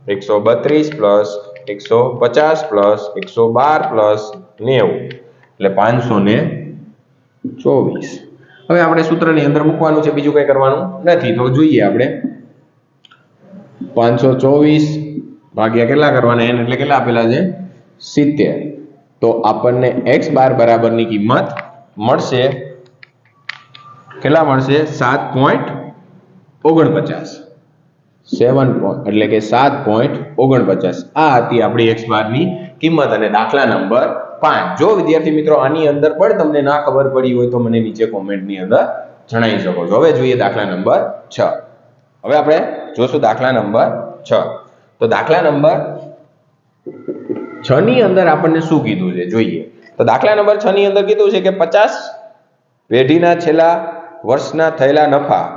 132 પ્લસ 150 પ્લસ 112 પ્લસ 90 એટલે 524. હવે આપણે સૂત્રની અંદર મૂકવાનું છે, બીજું કઈ કરવાનું નથી. તો જોઈએ આપણે 524 ભાગ્યા કેટલા કરવાના? n એટલે કેટલા આપેલા છે? 70. તો આપણને x બાર બરાબરની કિંમત મળશે કેટલા મળશે? 7.49. 7 એટલે કે 7.49. આ હતી આપણી x બારની કિંમત અને દાખલા નંબર 5. જો વિદ્યાર્થી મિત્રો આની અંદર પણ તમને ના ખબર પડી હોય તો મને નીચે કોમેન્ટની અંદર જણાવી શકો છો. હવે જોઈએ દાખલા નંબર 6. હવે આપણે જોશું દાખલા નંબર 6. તો દાખલા નંબર 6 ની અંદર આપણને શું કીધું છે જોઈએ. તો દાખલા નંબર 6 ની અંદર કીધું છે કે 50 પેઢીના છેલ્લા વર્ષના થયેલા નફા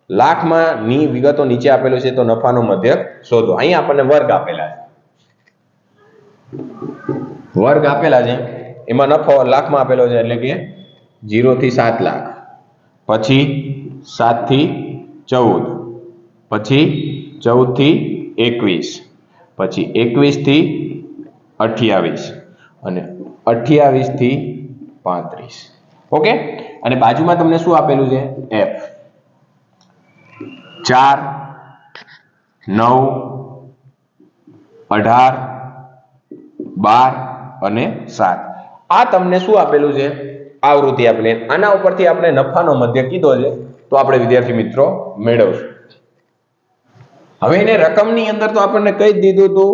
લાખમાં ની વિગતો નીચે આપેલું છે. તો નફાનો મધ્યક શોધો. અહીંયા આપણને વર્ગ આપેલા છે, એમાં નફો લાખમાં આપેલો છે એટલે કે 0 થી 7 લાખ, પછી 7 થી 14, પછી 14 થી 21, પછી 21 થી 28 અને 28 થી 35. ઓકે. અને બાજુમાં તમને શું આપેલું છે? f. 4 9 18 12 અને 7. આ તમને શું આપેલું છે? આવૃત્તિ આપેલી. આના ઉપરથી આપણે નફાનો મધ્ય કીધો છે, તો આપણે વિદ્યાર્થી મિત્રો મેળવશું. હવે એને રકમની અંદર તો આપણને કહી જ દીધું હતું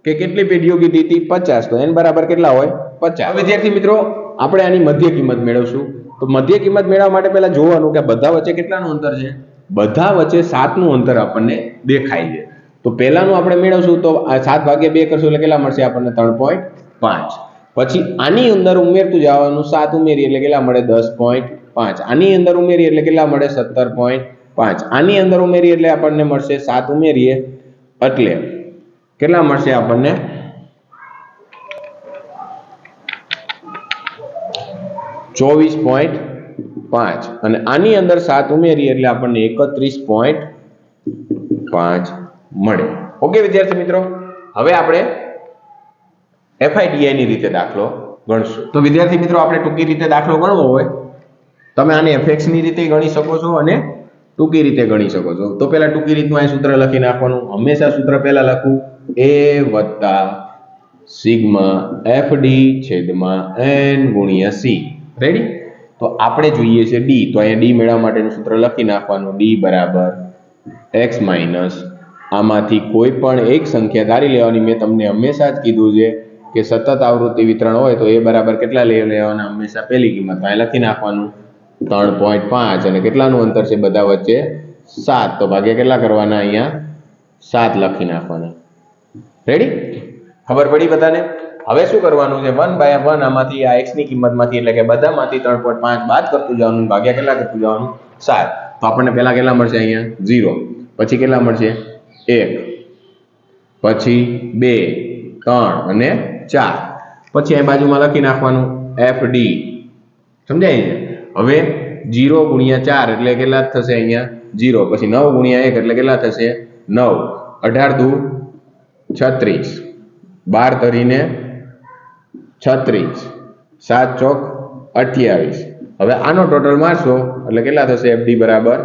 કે કેટલી પેઢીઓ કીધી હતી? 50. તો n બરાબર કેટલા હોય? 50. વિદ્યાર્થી મિત્રો આપણે આની મધ્ય કિંમત મેળવશું. તો મધ્ય કિંમત મેળવવા માટે પહેલા જોવાનું કે બધા વચ્ચે કેટલાનું અંતર છે? બધા વચ્ચે 7 નું અંતર આપણને દેખાય છે. તો પહેલાનું આપણે મેળવશું તો 7 ભાગ્યા 2 કરશું એટલે કેટલા મળશે આપણને? 3.5. પછી આની અંદર ઉમેરતું જવાનું, 7 ઉમેરીએ એટલે કેટલા મળે? 10.5. આની અંદર ઉમેરીએ એટલે કેટલા મળે? 17.5. આની અંદર ઉમેરીએ એટલે આપણને મળશે 7 ઉમેરીએ એટલે કેટલા મળશે આપણને? 24.5. અને આની અંદર 7 ઉમેરીએ એટલે આપણને 31.5 મળે. ઓકે વિદ્યાર્થી મિત્રો, હવે આપણે FIDI ની રીતે દાખલો ગણશું. તો વિદ્યાર્થી મિત્રો આપણે ટૂંકી રીતે દાખલો ગણવો હોય તમે આને fx ની રીતે ગણી શકો છો અને ટૂંકી રીતે ગણી શકો છો. તો પહેલા ટૂંકી રીતનું આ સૂત્ર લખી નાખવાનું. હંમેશા સૂત્ર પહેલા લખવું a સિગ્મા fd છેદમાં n ગુણ્યા c. રેડી? તો આપણે જોઈએ છે d. તો અહીંયા d મેળવવા માટેનું સૂત્ર લખી નાખવાનું. d બરાબર x માઇનસ આમાંથી કોઈ પણ એક સંખ્યા ધારી લેવાની. મેં તમને હંમેશા જ કીધું છે કે સતત આવૃત્તિ વિતરણ હોય તો એ બરાબર કેટલા લઈ લેવાના? હંમેશા પહેલી કિંમત અહીં લખી નાખવાનું 3.5. અને કેટલાનું અંતર છે બધા વચ્ચે? 7. તો ભાગ્યા કેટલા કરવાના? અહીંયા 7 લખી નાખવાના. રેડી? ખબર પડી બધાને? હવે શું કરવાનું છે? 1/1 આમાંથી આ x ની કિંમતમાંથી એટલે કે બધામાંથી 3.5 બાદ કરતું જવાનું, ભાગ્યા કેટલા કરતું જવાનું? 7. તો આપણને પહેલા કેટલા મળશે? અહીંયા 0. પછી કેટલા મળશે? 1. પછી 2 3 અને 4 પછી આ બાજુમાં લખી નાખવાનું FD સમજાય છે હવે 0 ગુણ્યા 4 એટલે કેટલા થશે અહીંયા 0 પછી 9 ગુણ્યા 1 એટલે કેટલા થશે 9 18 દુ 36 12 ધરીને 36 7 ચોક 28 હવે આનો ટોટલ મારશો એટલે કેટલા થશે FD બરાબર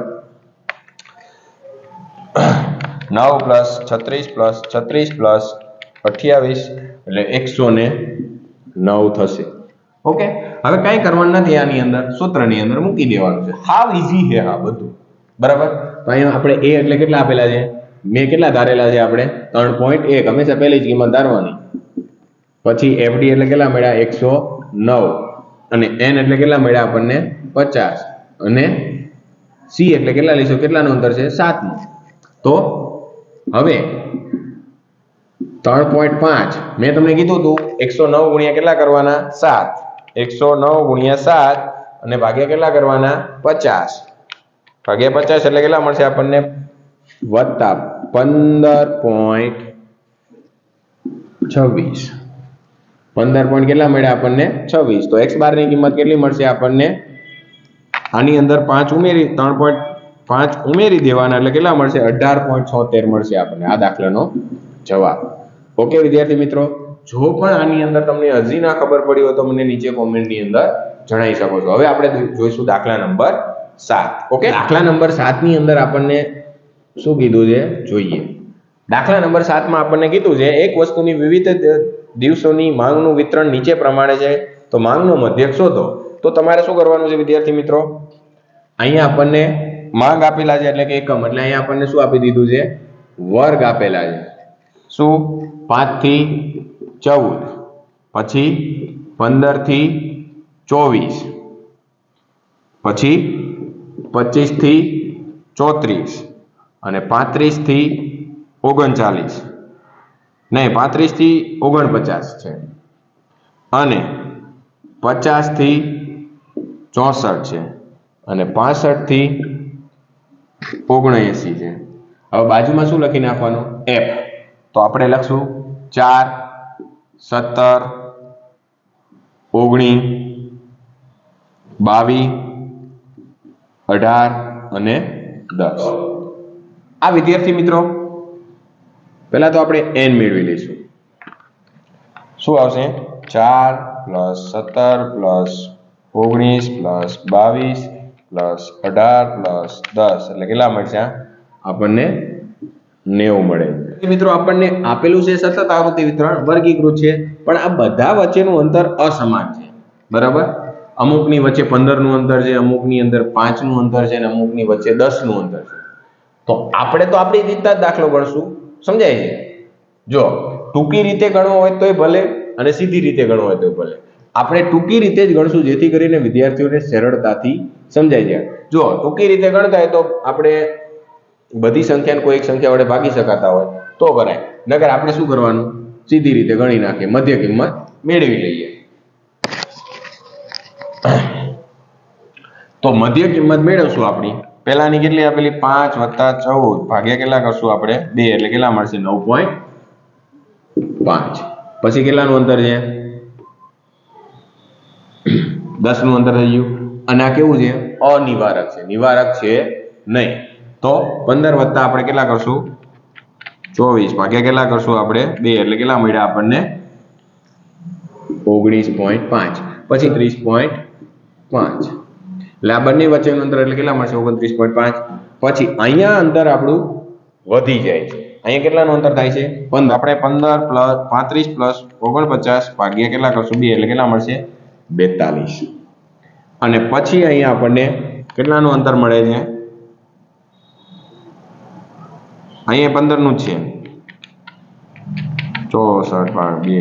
9 પ્લસ 36 પ્લસ 36 પ્લસ 28 એટલે 109 થશે ઓકે હવે કાંઈ કરવાનું નથી આની અંદર સૂત્રની અંદર મૂકી દેવાનું છે હાવ ઈઝી છે આ બધું બરાબર તો અહીંયા આપણે a એટલે કેટલા આપેલા છે મેં કેટલા ધારેલા છે આપણે 3.1 હંમેશા પહેલી જ કિંમત ધારવાની પછી FD એટલે કેટલા મળ્યા 109 અને n એટલે કેટલા મળ્યા આપણને 50 અને c એટલે કેટલા લઈશું કેટલાનું અંતર છે 7 નું તો હવે 3.5 મેં તમને કીધું હતું 109 ગુણ્યા કેટલા કરવાના 7 109 ગુણ્યા 7 અને ભાગ્યા કેટલા કરવાના 50 ભાગ્યા 50 એટલે કેટલા મળશે આપણને વત્તા 15.26 15 પોઈન્ટ કેટલા મળ્યા આપણને 26 તો x બાર ની કિંમત કેટલી મળશે આપણને આની અંદર 5 ઉમેરી 3.5 ઉમેરી દેવાના એટલે કેટલા મળશે 18.76 મળશે આપણને આ દાખલાનો જવાબ ઓકે વિદ્યાર્થી મિત્રો જો પણ આની અંદર તમને હજી ના ખબર પડી હોય તો મને નીચે કોમેન્ટની અંદર જણાવી શકો છો હવે આપણે જોઈશું દાખલા નંબર 7 ઓકે દાખલા નંબર 7 ની અંદર આપણને શું કીધું છે જોઈએ દાખલા નંબર 7 માં આપણને કીધું છે એક વસ્તુની વિવિધ દિવસોની માંગનું વિતરણ નીચે પ્રમાણે છે તો માંગનો મધ્યક શોધો તો તમારે શું કરવાનું છે વિદ્યાર્થી મિત્રો અહીંયા આપણને માંગ આપેલા છે એટલે કે એકમ એટલે અહીંયા આપણને શું આપી દીધું છે વર્ગ આપેલા છે શું 5 થી 14 પછી 15 થી 24 પછી 25 થી 34 અને 35 થી 39 નહીં 35 થી 49 છે અને 50 થી 64 છે અને 65 થી 79 છે હવે બાજુમાં શું લખી નાખવાનું f તો આપણે લખશું 4 17 19 22 18 અને 10 આ વિદ્યાર્થી મિત્રો પહેલા તો આપણે n મેળવી લઈશું શું આવશે 4 + 17 + 19 + 22 + 18 + 10 એટલે કેટલા મળશે આપણને 90 મળે મિત્રો આપણને આપેલું છે સતત આવૃત્તિ વિતરણ વર્ગીકૃત છે પણ આ બધા વચ્ચેનું અંતર અસમાન છે બરાબર અમુકની વચ્ચે 15 નું અંતર છે અમુકની અંદર 5 નું અંતર છે અને અમુકની વચ્ચે 10 નું અંતર છે તો આપણે તો આપણી રીતના જ દાખલો ગણશું સમજાય છે જો ટૂંકી રીતે ગણવો હોય તોય ભલે અને સીધી રીતે ગણવો હોય તોય ભલે આપણે ટૂંકી રીતે જ ગણશું જેથી કરીને વિદ્યાર્થીઓને સરળતાથી સમજાઈ જાય જો ટૂંકી રીતે ગણતા હોય તો આપણે બધી સંખ્યાને કોઈ એક સંખ્યા વડે ભાગી શકાતા હોય તો કરાય નકર આપણે શું કરવાનું સીધી રીતે ગણી નાખીએ મધ્ય કિંમત મેળવી લઈએ તો મધ્ય કિંમત મેળવશું આપણી પહેલાની કેટલી આપેલી 5 + 14 ભાગ્યા કેટલા કરશું આપણે 2 એટલે કેટલા મળશે 9.5 પછી કેટલાનું અંતર છે 10 નું અંતર થઈ ગયું અને આ કેવું છે અનિવારક છે નિવારક છે નહીં તો 15 વત્તા આપણે કેટલા કરશું 24 ભાગ્યા કેટલા કરશું આપણે 2 એટલે કેટલા મળ્યા આપણને 19.5 પછી 30.5 એટલે આ બંને વચ્ચેનું અંતર એટલે કેટલા મળશે 29.5 પછી અહીંયા અંતર આપણું વધી જાય છે અહીંયા કેટલાનું અંતર થાય છે 15 આપણે 15 + 35 + 49 ભાગ્યા કેટલા કરશું 2 એટલે કેટલા મળશે 42 અને પછી અહીંયા આપણને કેટલાનું અંતર મળે છે અહીંયા 15 નું જ છે 64 2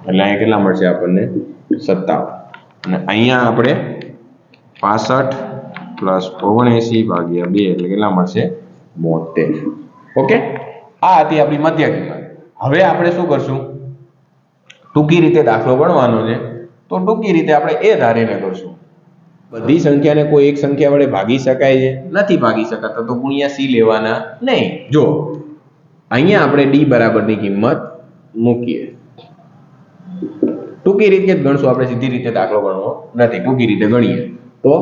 એટલે અહીંયા કેટલા મળશે આપણને 57 અને અહીંયા આપણે 65 + 79 ભાગ્યા 2 એટલે કેટલા મળશે 72 ઓકે આ હતી આપણી મધ્ય કિંમત હવે આપણે શું કરશું ટૂંકી રીતે દાખલો ગણવાનો છે તો ટૂંકી રીતે આપણે એ ધારીને કરશું બધી સંખ્યાને કોઈ એક સંખ્યા વડે ભાગી શકાય છે નથી ભાગી શકાતા તો ગુણ્યા c લેવાના નહીં જો અહીંયા આપણે ડી બરાબરની કિંમત મૂકીએ. ટૂંકી રીતે જ ગણશું, આપણે સીધી રીતે દાખલો ગણવો નથી. ટૂંકી રીતે ગણીએ તો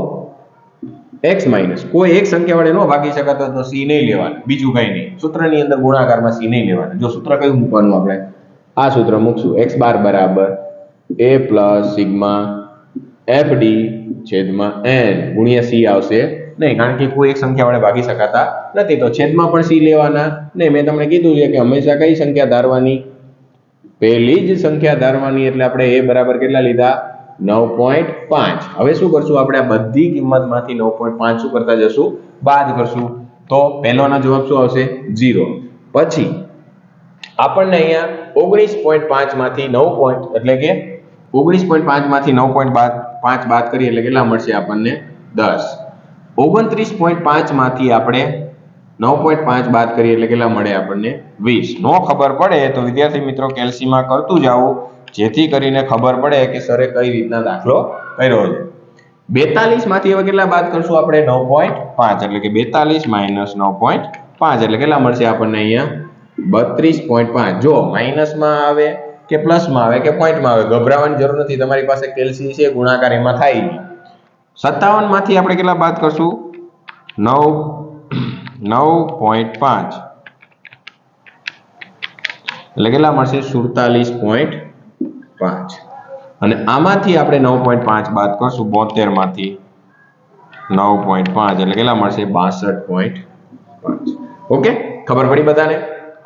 x માઇનસ કોઈ એક સંખ્યા વડે ન ભાગી શકાતો તો c નહીં લેવાનું, બીજું કઈ નહીં. સૂત્રની અંદર ગુણાકારમાં c નહીં લેવાનું. જો સૂત્ર કયું મૂકવાનું, આપણે આ સૂત્ર મૂકશું. x બાર બરાબર a પ્લસ સિગ્મા fd છેદમાં n ગુણ્યા c આવશે નહીં, કારણ કે કોઈ એક સંખ્યા વડે ભાગી શકાતા નથી, તો છેદમાં પણ c લેવાના નહીં. મેં તમને કીધું છે કે હંમેશા કઈ સંખ્યા ધારવાની, પહેલી જ સંખ્યા ધારવાની. એટલે આપણે a બરાબર કેટલા લીધા? 9.5. હવે શું કરશું, આપણે આ બધી કિંમતમાંથી 9.5 શું કરતા જશું? બાદ કરશું. તો પહેલોનો જવાબ શું આવશે? 0. પછી આપણને અહીંયા 19.5 માંથી 9 એટલે કે 19.5 માંથી 9.5 બાદ કરીએ એટલે કેટલા મળશે આપણને? 10. 29.5 માંથી આપણે 9.5 બાદ કરીએ એટલે કેટલા મળે આપણને? 20. નો ખબર પડે તો વિદ્યાર્થી મિત્રો કેલ્સીમાં કરતું જાઓ, જેથી કરીને ખબર પડે કે સરે કઈ રીતના દાખલો કર્યો છે. 42 માંથી હવે કેટલા બાદ કરશું આપણે? 9.5 એટલે કે 42 માઇનસ 9.5 એટલે કેટલા મળશે આપણને અહીંયા? 32.5. જો માઇનસમાં આવે કે પ્લસમાં આવે કે પોઈન્ટમાં આવે, ગભરાવાની જરૂર નથી. તમારી પાસે કેલ્સી છે, ગુણાકાર એમાં થાય નહીં. 57 માંથી આપણે કેટલા બાદ કરશું? 9.5 એટલે કેટલા મળશે? 47.5. અને આમાંથી આપણે 9.5 બાદ કરશું 72 માંથી 9.5 એટલે કેટલા મળશે? 62.5. ઓકે, ખબર પડી બધાને?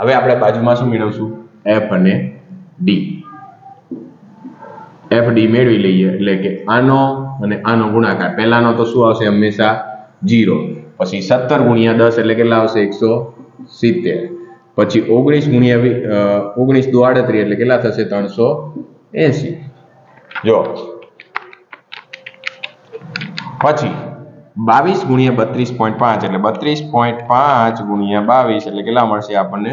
હવે આપણે બાજુમાં શું મેળવશું? f અને d. fd મેળવી લઈએ એટલે કે આનો અને આનો ગુણાકાર. પહેલાનો તો શું આવશે? હંમેશા 0. પછી 17 ગુણ્યા 10 એટલે કેટલા આવશે? 170. પછી 19 ગુણ્યા 19 દુ 38 એટલે કેટલા થશે? 380. જો પછી 22 ગુણ્યા 32.5 એટલે 32.5 ગુણ્યા 22 એટલે કેટલા મળશે આપણને?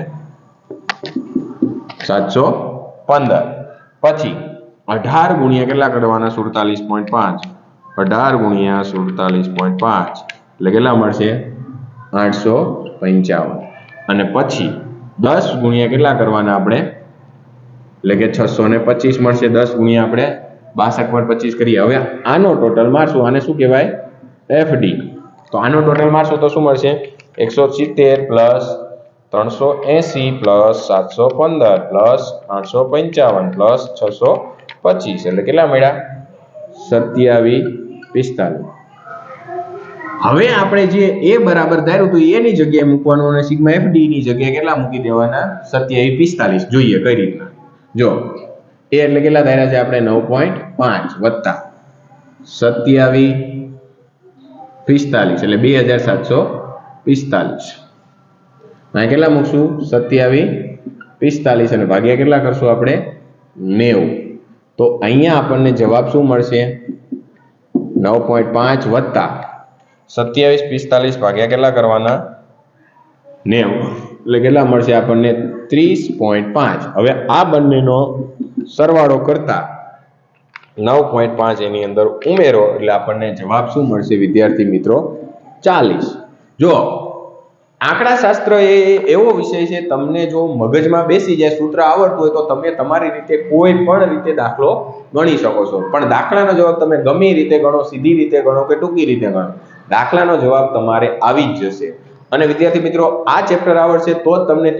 715. પછી 18 ગુણ્યા કેટલા કરવાના? 47.5. 18 ગુણ્યા 47.5 એટલે કેટલા મળશે? 855. અને પછી 10 ગુણ્યા કેટલા કરવાના આપણે? એટલે કે 625 મળશે. 10 ગુણ્યા આપણે 62.25 કરીએ. હવે આનો ટોટલ મારશું, આને શું કહેવાય? fd. તો આનો ટોટલ મારશું તો શું મળશે? 170 પ્લસ 380 પ્લસ 715 પ્લસ 855 પ્લસ 625 એટલે કેટલા મળ્યા? 2745. હવે આપણે જે a બરાબર ધાર્યું હતું એની જગ્યાએ મૂકવાનું અને સિગ્મા fd ની જગ્યાએ કેટલા મૂકી દેવાના? 2745. જોઈએ કઈ રીતના. જો a એટલે કેટલા ધાર્યા છે આપણે? 9.5 વત્તા 2745 એટલે 2745. અહીં કેટલા મૂકશું? 2745 અને ભાગ્યા કેટલા કરશું આપણે? 90. તો અહીંયા આપણને જવાબ શું મળશે? 9.5 વત્તા 2745 ભાગ્યા કેટલા કરવાના? 90 એટલે કેટલા મળશે આપણને? 30.5. હવે આ બંનેનો સરવાળો કરતા 9.5 એની અંદર ઉમેરો એટલે આપણને જવાબ શું મળશે વિદ્યાર્થી મિત્રો? 40. જો આંકડા શાસ્ત્ર એ એવો વિષય છે, તમને જો મગજમાં બેસી જાય, સૂત્ર આવડતું હોય તો તમે તમારી રીતે કોઈ પણ રીતે દાખલો ગણી શકો છો. પણ દાખલાનો જવાબ તમે ગમે રીતે ગણો, સીધી રીતે ગણો કે ટૂંકી રીતે ગણો, દાખલાનો જવાબ તમારે આવી જ જશે. અને વિદ્યાર્થી મિત્રો આ ચેપ્ટર આવડશે તો જ તમને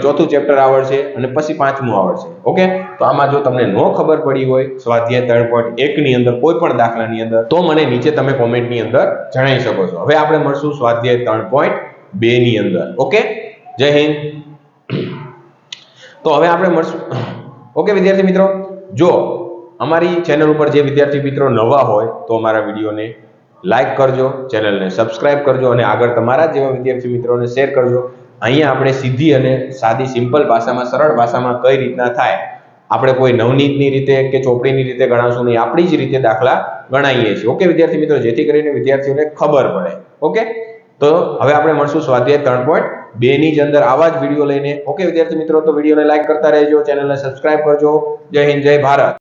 ચોથું ચેપ્ટર આવડશે અને પછી પાંચમું આવડશે. ઓકે, તો આમાં જો તમને નો ખબર પડી હોય સ્વાધ્યાય 3.1 ની અંદર કોઈ પણ દાખલાની અંદર, તો મને નીચે તમે કોમેન્ટની અંદર જણાવી શકો છો. હવે આપણે મળશું સ્વાધ્યાય 3.2 ની અંદર. ઓકે, જય હિન્દ. તો હવે આપણે મળશું. ઓકે વિદ્યાર્થી મિત્રો, જો અમારી ચેનલ ઉપર જે વિદ્યાર્થી મિત્રો નવા હોય તો અમારા વિડીયોને લાઈક કરજો, ચેનલને સબસ્ક્રાઇબ કરજો અને આગળ તમારા જેવા વિદ્યાર્થી મિત્રોને શેર કરજો. અહીંયા આપણે સીધી અને સાદી સિમ્પલ ભાષામાં, સરળ ભાષામાં કઈ રીતના થાય, આપણે કોઈ નવનીતની રીતે કે ચોપડીની રીતે ગણાવશું નહીં, આપણી જ રીતે દાખલા ગણાવીએ છીએ. ઓકે વિદ્યાર્થી મિત્રો, જેથી કરીને વિદ્યાર્થીઓને ખબર પડે. ઓકે, તો હવે આપણે મળશું સ્વાધ્યાય 3.2 ની જ અંદર આવા જ વિડીયો લઈને. ઓકે વિદ્યાર્થી મિત્રો, તો વિડીયોને લાઈક કરતા રહેજો, ચેનલને સબસ્ક્રાઇબ કરજો. જય હિન્દ, જય ભારત.